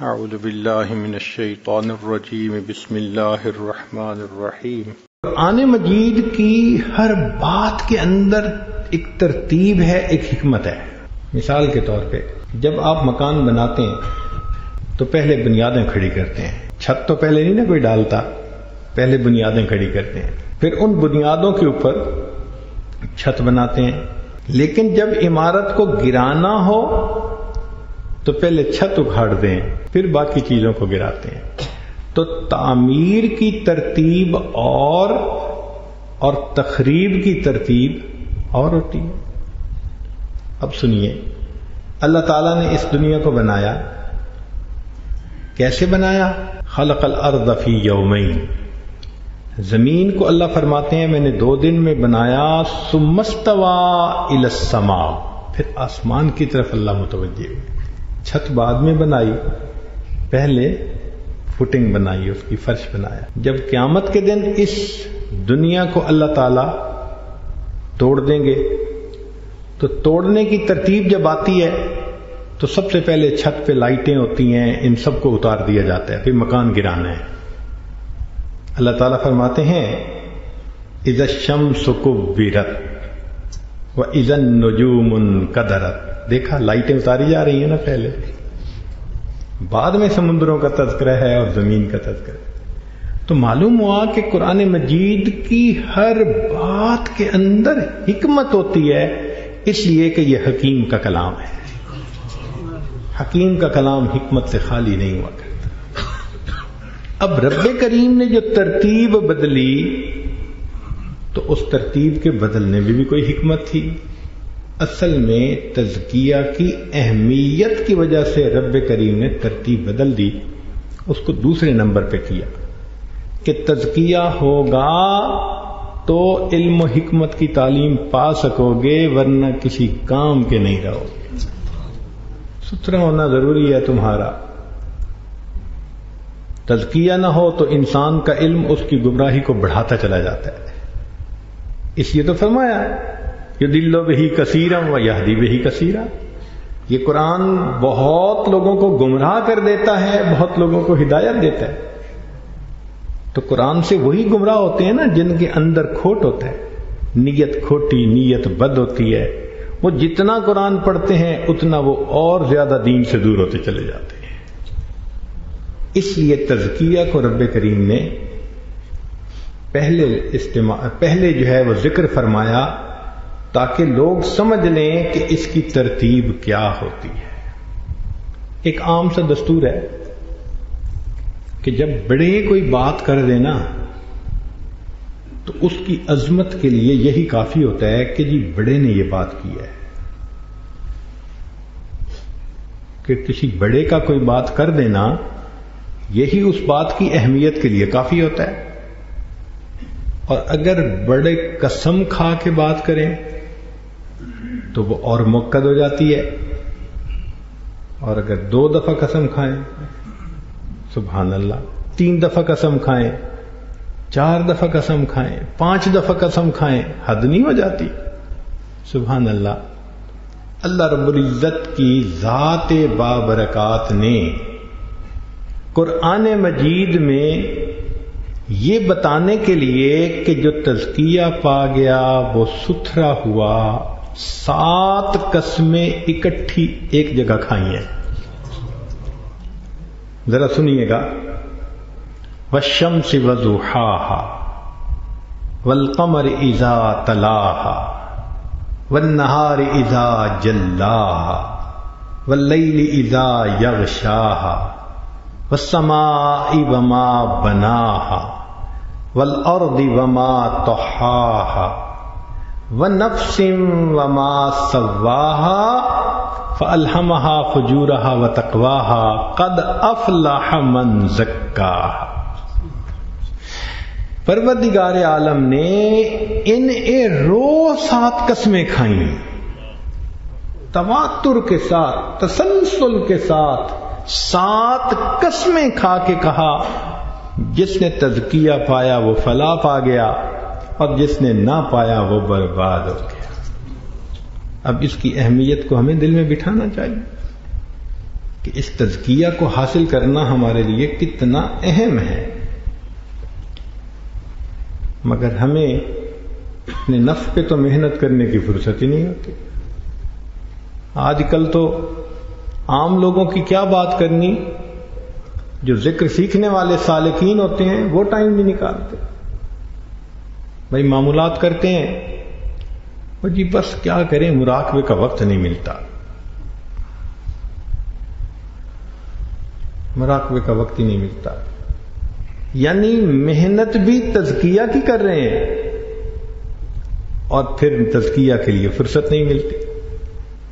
اعوذ باللہ من الشیطان الرجیم بسم اللہ الرحمن الرحیم۔ قرآن مجید کی ہر بات کے اندر ایک ترتیب ہے، ایک حکمت ہے۔ مثال کے طور پہ جب آپ مکان بناتے ہیں تو پہلے بنیادیں کھڑی کرتے ہیں، چھت تو پہلے نہیں نا کوئی ڈالتا، پہلے بنیادیں کھڑی کرتے ہیں، پھر ان بنیادوں کے اوپر چھت بناتے ہیں۔ لیکن جب عمارت کو گرانا ہو تو پہلے چھت اکھاڑ دیں، پھر باقی چیزوں کو گراتے ہیں۔ تو تعمیر کی ترتیب اور تخریب کی ترتیب اور ہوتی ہے۔ اب سنیے، اللہ تعالیٰ نے اس دنیا کو بنایا، کیسے بنایا؟ خلق الارض فی یومین، زمین کو اللہ فرماتے ہیں میں نے 2 دن میں بنایا، ثم استوی الی السماء، پھر آسمان کی طرف اللہ متوجہ ہوئے۔ چھت بعد میں بنائی، پہلے فٹنگ بنائی، اس کی فرش بنایا۔ جب قیامت کے دن اس دنیا کو اللہ تعالی توڑ دیں گے تو توڑنے کی ترتیب جب آتی ہے تو سب سے پہلے چھت پہ لائٹیں ہوتی ہیں، ان سب کو اتار دیا جاتا ہے، پھر مکان گرانا ہے۔ اللہ تعالیٰ فرماتے ہیں اذا الشمس کبرت واذا النجوم انکدرت، دیکھا لائٹیں اتاری جا رہی ہیں نا، پہلے بعد میں سمندروں کا تذکرہ ہے اور زمین کا تذکرہ ہے۔ تو معلوم ہوا کہ قرآن مجید کی ہر بات کے اندر حکمت ہوتی ہے، اس لیے کہ یہ حکیم کا کلام ہے۔ حکیم کا کلام حکمت سے خالی نہیں ہوا کرتا۔ اب رب کریم نے جو ترتیب بدلی تو اس ترتیب کے بدلنے میں بھی کوئی حکمت تھی۔ اصل میں تزکیہ کی اہمیت کی وجہ سے رب کریم نے ترتیب بدل دی، اس کو دوسرے نمبر پہ کیا کہ تزکیہ ہوگا تو علم و حکمت کی تعلیم پا سکو گے، ورنہ کسی کام کے نہیں رہو گے۔ ستھرا ہونا ضروری ہے تمہارا، تزکیہ نہ ہو تو انسان کا علم اس کی گمراہی کو بڑھاتا چلا جاتا ہے۔ اس لیے تو فرمایا یضل بہ کثیرا ویہدی بہ کثیرا، یہ قرآن بہت لوگوں کو گمراہ کر دیتا ہے، بہت لوگوں کو ہدایت دیتا ہے۔ تو قرآن سے وہی گمراہ ہوتے ہیں نا جن کے اندر کھوٹ ہوتا ہے، نیت کھوٹی، نیت بد ہوتی ہے، وہ جتنا قرآن پڑھتے ہیں اتنا وہ اور زیادہ دین سے دور ہوتے چلے جاتے ہیں۔ اس لیے تزکیہ کو رب کریم نے پہلے جو ہے وہ ذکر فرمایا تاکہ لوگ سمجھ لیں کہ اس کی ترتیب کیا ہوتی ہے۔ ایک عام سا دستور ہے کہ جب بڑے کوئی بات کر دینا تو اس کی عظمت کے لیے یہی کافی ہوتا ہے کہ جی بڑے نے یہ بات کی ہے، کہ کسی بڑے کا کوئی بات کر دینا یہی اس بات کی اہمیت کے لیے کافی ہوتا ہے۔ اور اگر بڑے قسم کھا کے بات کریں تو وہ اور مؤکد ہو جاتی ہے، اور اگر 2 دفعہ قسم کھائیں سبحان اللہ، 3 دفعہ قسم کھائیں، 4 دفعہ قسم کھائیں، 5 دفعہ قسم کھائیں، حد نہیں ہو جاتی؟ سبحان اللہ۔ اللہ رب العزت کی ذات بابرکات نے قرآن مجید میں یہ بتانے کے لیے کہ جو تزکیہ پا گیا وہ ستھرا ہوا، 7 قسمیں اکٹھی ایک جگہ کھائی ہیں۔ ذرا سنیے گا، والشمس وضحاها والقمر اذا تلاها والنهار اذا جلاها والليل اذا يغشاها والسماء وما بناها والارض وما طحاها ونفس وما سواها فألهمها فجورها وتقواها قد افلح من زکاها۔ پروردگار عالم نے ان روز 7 قسمیں کھائیں، تواتر کے ساتھ، تسلسل کے ساتھ 7 قسمیں کھا کے کہا جس نے تزکیہ پایا وہ فلاح پا گیا، اور جس نے نہ پایا وہ برباد ہو گیا۔ اب اس کی اہمیت کو ہمیں دل میں بٹھانا چاہیے۔ کہ اس تزکیہ کو حاصل کرنا ہمارے لیے کتنا اہم ہے، مگر ہمیں اپنے نفس پہ تو محنت کرنے کی فرصت ہی نہیں ہوتی۔ آج کل تو عام لوگوں کی کیا بات کرنی، جو ذکر سیکھنے والے سالکین ہوتے ہیں وہ ٹائم نہیں نکالتے، بھائی معمولات کرتے ہیں وہ جی بس کیا کریں، مراقبے کا وقت نہیں ملتا، مراقبے کا وقت ہی نہیں ملتا، یعنی محنت بھی تزکیہ کی کر رہے ہیں اور پھر تزکیہ کے لیے فرصت نہیں ملتی۔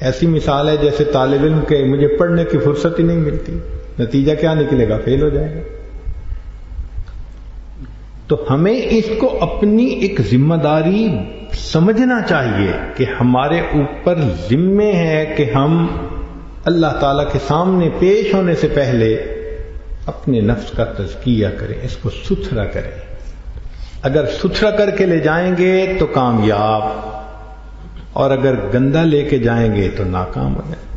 ایسی مثال ہے جیسے طالب علم کے مجھے پڑھنے کی فرصت ہی نہیں ملتی، نتیجہ کیا نکلے گا؟ فیل ہو جائے گا۔ تو ہمیں اس کو اپنی ایک ذمہ داری سمجھنا چاہیے کہ ہمارے اوپر ذمہ ہے کہ ہم اللہ تعالی کے سامنے پیش ہونے سے پہلے اپنے نفس کا تزکیہ کریں، اس کو ستھرا کریں۔ اگر ستھرا کر کے لے جائیں گے تو کامیاب، اور اگر گندا لے کے جائیں گے تو ناکام ہو جائیں گے۔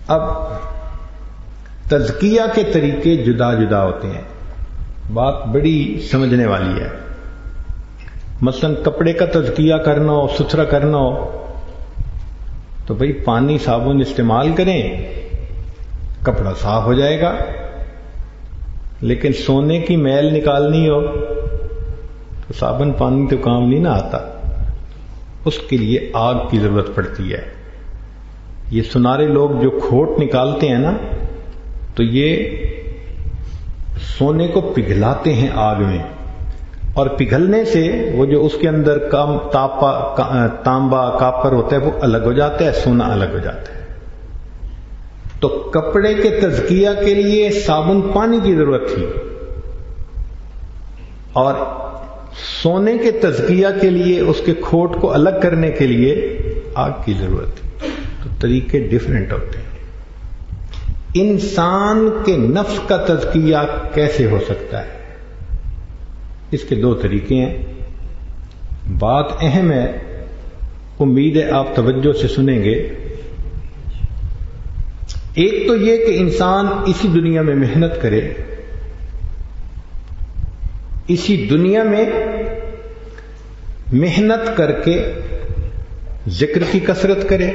اب تزکیہ کے طریقے جدا جدا ہوتے ہیں، بات بڑی سمجھنے والی ہے۔ مثلا کپڑے کا تزکیہ کرنا ہو، ستھرا کرنا ہو تو بھئی پانی صابن استعمال کریں، کپڑا صاف ہو جائے گا۔ لیکن سونے کی میل نکالنی ہو تو صابن پانی تو کام نہیں نہ آتا، اس کے لیے آگ کی ضرورت پڑتی ہے۔ یہ سنارے لوگ جو کھوٹ نکالتے ہیں نا، تو یہ سونے کو پگھلاتے ہیں آگ میں، اور پگھلنے سے وہ جو اس کے اندر تانبا کاپر ہوتا ہے وہ الگ ہو جاتا ہے، سونا الگ ہو جاتا ہے۔ تو کپڑے کے تزکیہ کے لیے صابن پانی کی ضرورت تھی، اور سونے کے تزکیہ کے لیے اس کے کھوٹ کو الگ کرنے کے لیے آگ کی ضرورت تھی۔ تو طریقے ڈیفرنٹ ہوتے ہیں۔ انسان کے نفس کا تزکیہ کیسے ہو سکتا ہے؟ اس کے دو طریقے ہیں۔ بات اہم ہے، امید ہے آپ توجہ سے سنیں گے۔ ایک تو یہ کہ انسان اسی دنیا میں محنت کرے، اسی دنیا میں محنت کر کے ذکر کی کثرت کرے،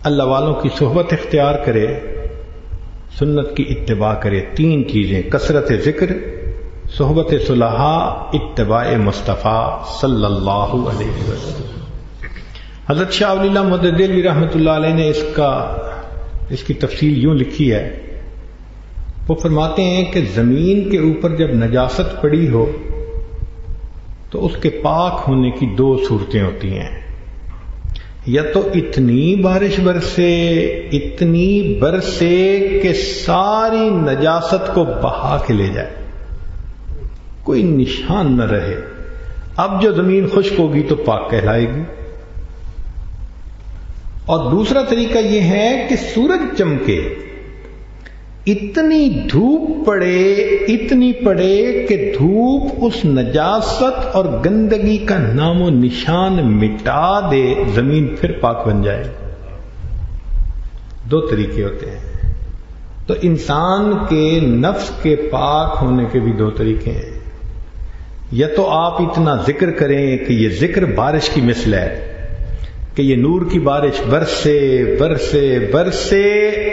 اللہ والوں کی صحبت اختیار کرے، سنت کی اتباع کرے۔ تین چیزیں: کثرت ذکر، صحبت صلحاء، اتباع مصطفیٰ صلی اللہ علیہ وسلم۔ حضرت شاہ ولی اللہ مدد دہلوی رحمۃ اللہ علیہ نے اس کی تفصیل یوں لکھی ہے، وہ فرماتے ہیں کہ زمین کے اوپر جب نجاست پڑی ہو تو اس کے پاک ہونے کی دو صورتیں ہوتی ہیں، یا تو اتنی بارش برسے کہ ساری نجاست کو بہا کے لے جائے، کوئی نشان نہ رہے۔ اب جو زمین خشک ہوگی تو پاک کہلائے گی۔ اور دوسرا طریقہ یہ ہے کہ سورج چمکے، اتنی دھوپ پڑے کہ دھوپ اس نجاست اور گندگی کا نام و نشان مٹا دے، زمین پھر پاک بن جائے۔ دو طریقے ہوتے ہیں۔ تو انسان کے نفس کے پاک ہونے کے بھی دو طریقے ہیں۔ یا تو آپ اتنا ذکر کریں کہ یہ ذکر بارش کی مثل ہے، کہ یہ نور کی بارش برسے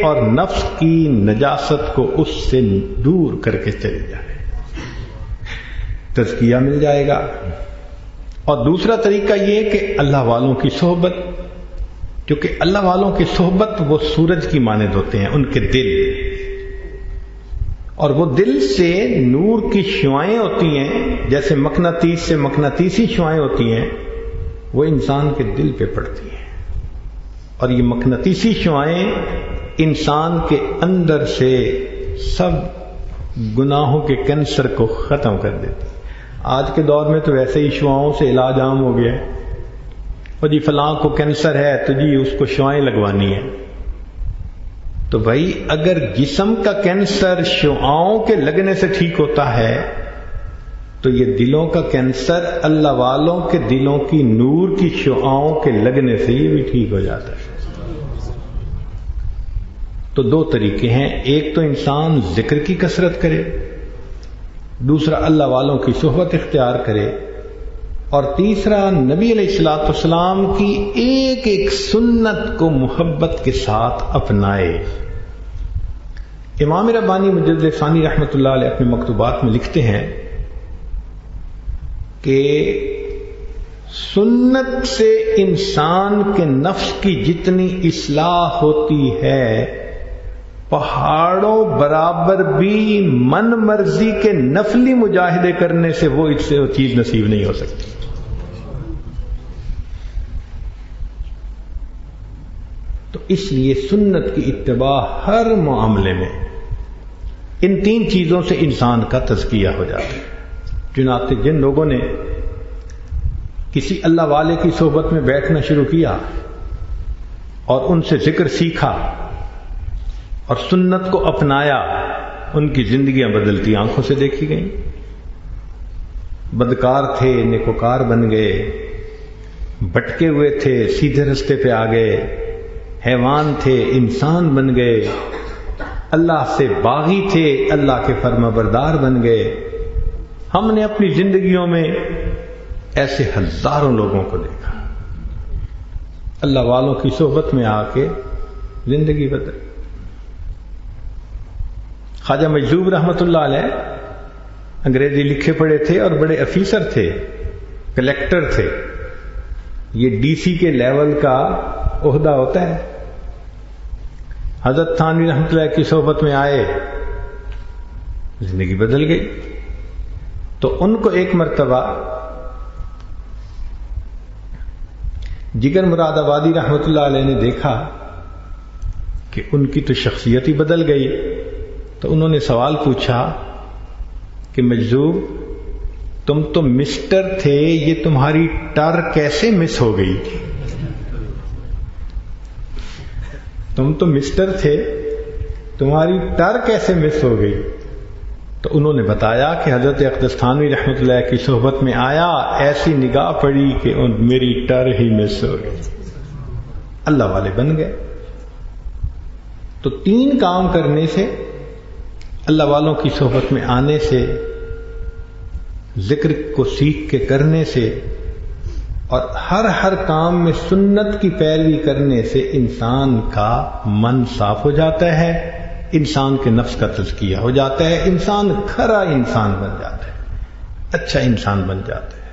اور نفس کی نجاست کو اس سے دور کر کے چلے جائے، تزکیہ مل جائے گا۔ اور دوسرا طریقہ یہ کہ اللہ والوں کی صحبت، کیونکہ اللہ والوں کی صحبت وہ سورج کی مانند ہوتے ہیں، ان کے دل، اور وہ دل سے نور کی شعائیں ہوتی ہیں، جیسے مقناطیس سے مقناطیسی شعائیں ہوتی ہیں، وہ انسان کے دل پہ پڑتی ہیں، اور یہ مقناطیسی شعائیں انسان کے اندر سے سب گناہوں کے کینسر کو ختم کر دیتی۔ آج کے دور میں تو ویسے ہی شعاؤں سے علاج عام ہو گیا ہے، اور جی فلاں کو کینسر ہے تو جی اس کو شعائیں لگوانی ہے۔ تو بھائی اگر جسم کا کینسر شعاؤں کے لگنے سے ٹھیک ہوتا ہے تو یہ دلوں کا کینسر اللہ والوں کے دلوں کی نور کی شعاؤں کے لگنے سے یہ بھی ٹھیک ہو جاتا ہے۔ تو دو طریقے ہیں، ایک تو انسان ذکر کی کثرت کرے، دوسرا اللہ والوں کی صحبت اختیار کرے، اور تیسرا نبی علیہ الصلوۃ والسلام کی ایک ایک سنت کو محبت کے ساتھ اپنائے۔ امام ربانی مجدد ثانی رحمۃ اللہ علیہ اپنے مکتوبات میں لکھتے ہیں کہ سنت سے انسان کے نفس کی جتنی اصلاح ہوتی ہے، پہاڑوں برابر بھی من مرضی کے نفلی مجاہدے کرنے سے وہ اس سے وہ چیز نصیب نہیں ہو سکتی۔ تو اس لیے سنت کی اتباع ہر معاملے میں ان تین چیزوں سے انسان کا تزکیہ ہو جاتا ہے۔ چنانچہ جن لوگوں نے کسی اللہ والے کی صحبت میں بیٹھنا شروع کیا اور ان سے ذکر سیکھا اور سنت کو اپنایا، ان کی زندگیاں بدلتی آنکھوں سے دیکھی گئیں۔ بدکار تھے نیکوکار بن گئے، بھٹکے ہوئے تھے سیدھے رستے پہ آ گئے، حیوان تھے انسان بن گئے، اللہ سے باغی تھے اللہ کے فرما بردار بن گئے۔ ہم نے اپنی زندگیوں میں ایسے ہزاروں لوگوں کو دیکھا، اللہ والوں کی صحبت میں آ کے زندگی بدل۔ خواجہ مجذوب رحمۃ اللہ علیہ انگریزی لکھے پڑھے تھے اور بڑے افیسر تھے، کلیکٹر تھے، یہ ڈی سی کے لیول کا عہدہ ہوتا ہے۔ حضرت تھانوی رحمۃ اللہ کی صحبت میں آئے، زندگی بدل گئی۔ تو ان کو ایک مرتبہ جگر مراد آبادی رحمۃ اللہ علیہ نے دیکھا کہ ان کی تو شخصیت ہی بدل گئی، تو انہوں نے سوال پوچھا کہ مجذوب تم تو مسٹر تھے، یہ تمہاری ٹر کیسے مس ہو گئی؟ تم تو مسٹر تھے، تمہاری ٹر کیسے مس ہو گئی؟ تو انہوں نے بتایا کہ حضرت اقدس تھانوی رحمۃ اللہ کی صحبت میں آیا، ایسی نگاہ پڑی کہ میری ٹر ہی مس ہو گئی، اللہ والے بن گئے۔ تو تین کام کرنے سے، اللہ والوں کی صحبت میں آنے سے، ذکر کو سیکھ کے کرنے سے، اور ہر کام میں سنت کی پیروی کرنے سے انسان کا من صاف ہو جاتا ہے، انسان کے نفس کا تزکیہ ہو جاتا ہے، انسان کھرا انسان بن جاتا ہے، اچھا انسان بن جاتا ہے۔